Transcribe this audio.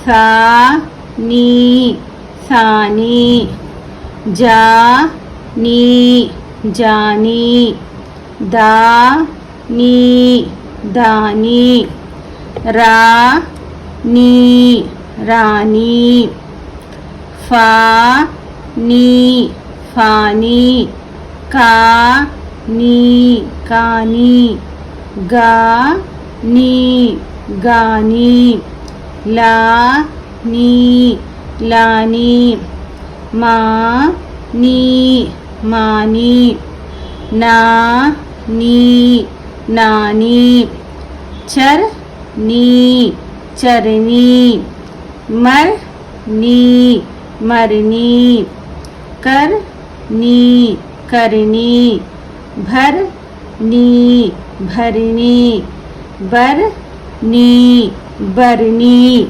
सा नी सानी, जा नी जानी, दा नी दानी, रा नी रानी, फा नी फानी, का नी कानी, गा नी गानी, ला नी लानी, मा नी मानी, ना नी नानी, चर नी चरनी, मर नी मरनी, कर नी करनी, भर नी भरनी, बर नी बरनी।